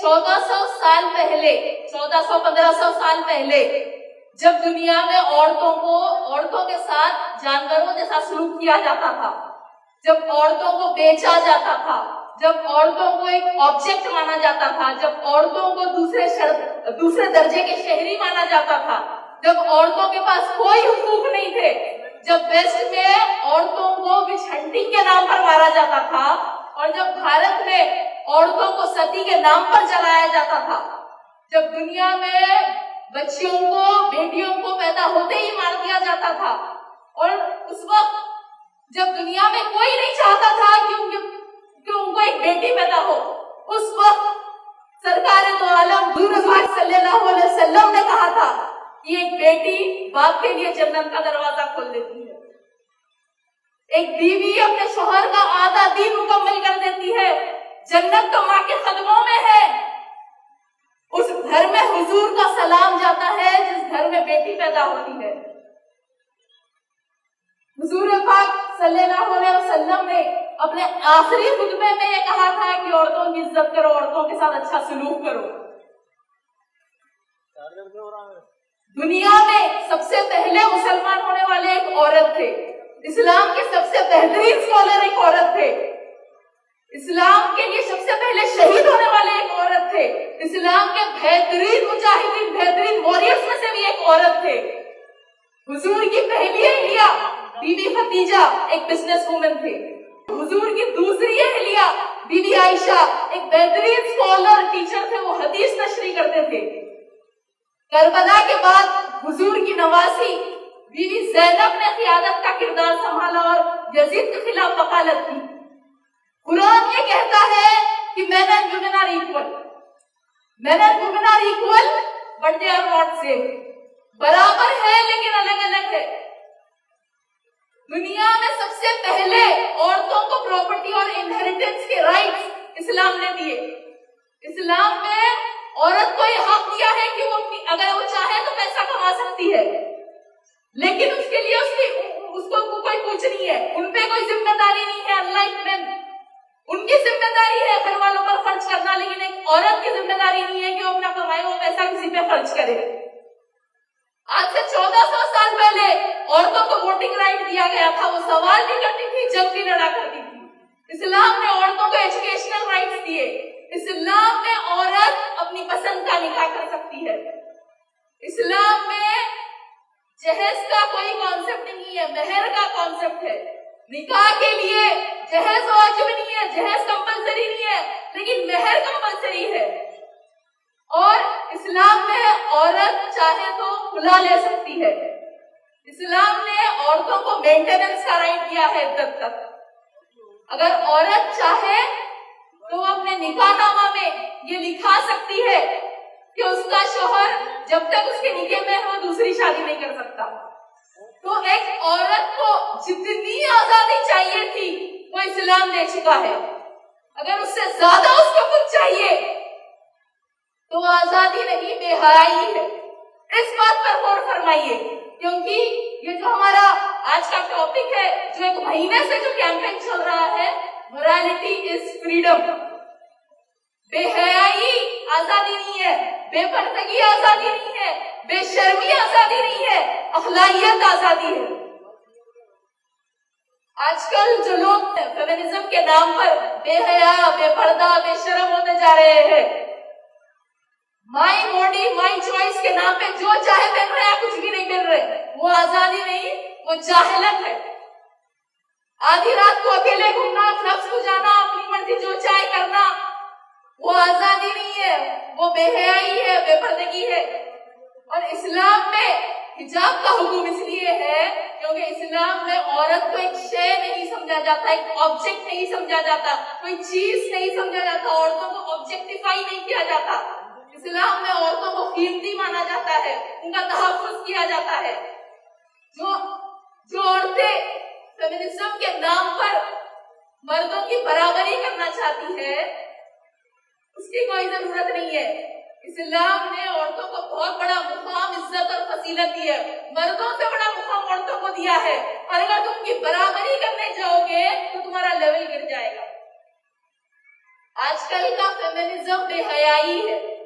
1400-1500 साल पहले जब दुनिया में औरतों के साथ जानवरों जैसा सलूक किया जाता था, जब औरतों को बेचा जाता था, जब औरतों को एक ऑब्जेक्ट माना जाता था, जब औरतों को दूसरे दर्जे के शहरी माना जाता था, जब औरतों के पास कोई हुकूक नहीं थे, जब वेस्ट में औरतों को विच हंटिंग के नाम पर मारा जाता था और जब भारत में औरतों को सती के नाम पर जलाया जाता था, जब दुनिया में बच्चियों को, बेटियों को पैदा होते ही मार दिया जाता था, और उस वक्त जब दुनिया में कोई नहीं चाहता था कि उनको एक बेटी पैदा हो, उस वक्त सरकार दो आलम हुज़ूर सल्लल्लाहु अलैहि वसल्लम ने कहा था कि एक बेटी बाप के लिए जन्नत का दरवाजा खोल देती है, एक बीवी अपने शौहर का आधा दिन मुकम्मल कर देती है, जन्नत तो माँ के कदमों में है। उस घर में हुजूर का सलाम जाता है जिस घर में बेटी पैदा होती है। हुजूर पाक सल्लल्लाहु अलैहि वसल्लम ने अपने आखिरी खुतबे में ये कहा था कि औरतों की इज्जत करो, औरतों के साथ अच्छा सलूक करो। दुनिया में सबसे पहले मुसलमान होने वाले एक औरत थे, इस्लाम के सबसे बेहतरीन स्कॉलर एक औरत थे, इस्लाम के लिए सबसे पहले शहीद होने वाले एक औरत थे, इस्लाम के बेहतरीन मुजाहिदीन, बेहतरीन वॉरियर्स में से भी एक औरत थे। हुजूर की पहली अहलिया बीबी खदीजा एक बिजनेस वुमन थे, हुजूर की दूसरी अहलिया बीबी आयशा एक बेहतरीन स्कॉलर टीचर थे, वो हदीस नशरी करते थे। करबला के बाद हुजूर की नवासी बीबी ज़ैनब ने क़ियादत का किरदार संभाला और यजीद के खिलाफ वकालत की। कुरान ये कहता है कि men and women are equal, but they are not same, बराबर है लेकिन अलग अलग है। दुनिया में सबसे पहले औरतों को प्रॉपर्टी और इनहेरिटेंस के राइट्स इस्लाम ने दिए। इस्लाम में औरत को यह हक दिया है कि वो अगर वो चाहे तो पैसा कमा सकती है, लेकिन उसके लिए उसको कोई पूछ नहीं है, उनपे कोई जिम्मेदारी नहीं है। अनलाइक मेन, उनकी जिम्मेदारी है घर वालों पर खर्च करना, लेकिन एक औरत की जिम्मेदारी नहीं है कि वो अपना कमाए हुआ पैसा किसी पे खर्च करे। आज से 1400 साल पहले औरतों को वोटिंग राइट दिया गया था, वो सवाल भी करती थी, जंग भी लड़ा करती थी। इस्लाम ने औरतों को एजुकेशनल राइट्स दिए। इस्लाम में औरत अपनी पसंद का निकाह कर सकती है। इस्लाम में जहेज का कोई कॉन्सेप्ट नहीं है, मेहर का कॉन्सेप्ट है। निकाह के लिए जहेज वाजिब नहीं है, जहेज कंपलसरी नहीं है, लेकिन मेहर कंपलसरी है। और इस्लाम में औरत चाहे तो खुला ले सकती है। इस्लाम ने औरतों को मेंटेनेंस का राइट दिया है इद्दत तक। अगर औरत चाहे तो वो अपने निकाहनामा में ये लिखा सकती है कि उसका शौहर जब तक उसके निकाह में है वो दूसरी शादी नहीं कर सकता। तो एक औरत को जितनी आजादी चाहिए थी वो इस्लाम दे चुका है। अगर उससे ज्यादा उसको कुछ चाहिए तो आजादी नहीं, बेहयाई है। इस बात पर गौर फरमाइए, क्योंकि ये जो हमारा आज का टॉपिक है, जो एक महीने से जो कैंपेन चल रहा है, मोरालिटी इज फ्रीडम। बेहयाई आजादी नहीं है, बेपर्दगी आजादी नहीं है, बेशर्मी आजादी नहीं है, अखलाकियत आजादी है। आजकल जो लोग फेमिनिज्म के नाम पर बेहया, बेपर्दा, बेशर्म होते जा रहे हैं, माई बॉडी माई चॉइस के नाम पे जो चाहे पहन रहे हैं, कुछ भी नहीं पहन रहे, वो आजादी नहीं, वो जाहिलत है। आधी रात को अकेले घूमना, क्लब्स को जाना, अपनी मर्जी जो चाहे करना, वो आजादी नहीं है, वो बेहयाई है, बेपर्दगी है। और इस्लाम में हिजाब का हुक्म इसलिए है क्योंकि इस्लाम में औरत को एक शय नहीं समझा जाता, एक ऑब्जेक्ट नहीं समझा जाता, कोई चीज नहीं समझा जाता, औरतों को ऑब्जेक्टिफाई नहीं किया जाता। इस्लाम में औरतों को कीमती माना जाता है, उनका तहफ़्फ़ुज़ किया जाता है। जो औरतें फेमिनिज्म के नाम पर मर्दों की बराबरी करना चाहती है, उसकी कोई जरूरत नहीं है। इस्लाम ने औरतों को बहुत बड़ा मुकाम, इज्जत और फजीलत दी है, मर्दों से बड़ा मुकाम औरतों को दिया है। और अगर तुम उनकी बराबरी करने जाओगे तो तुम्हारा लेवल गिर जाएगा। آج کل کا فیمنزم بے حیائی ہے.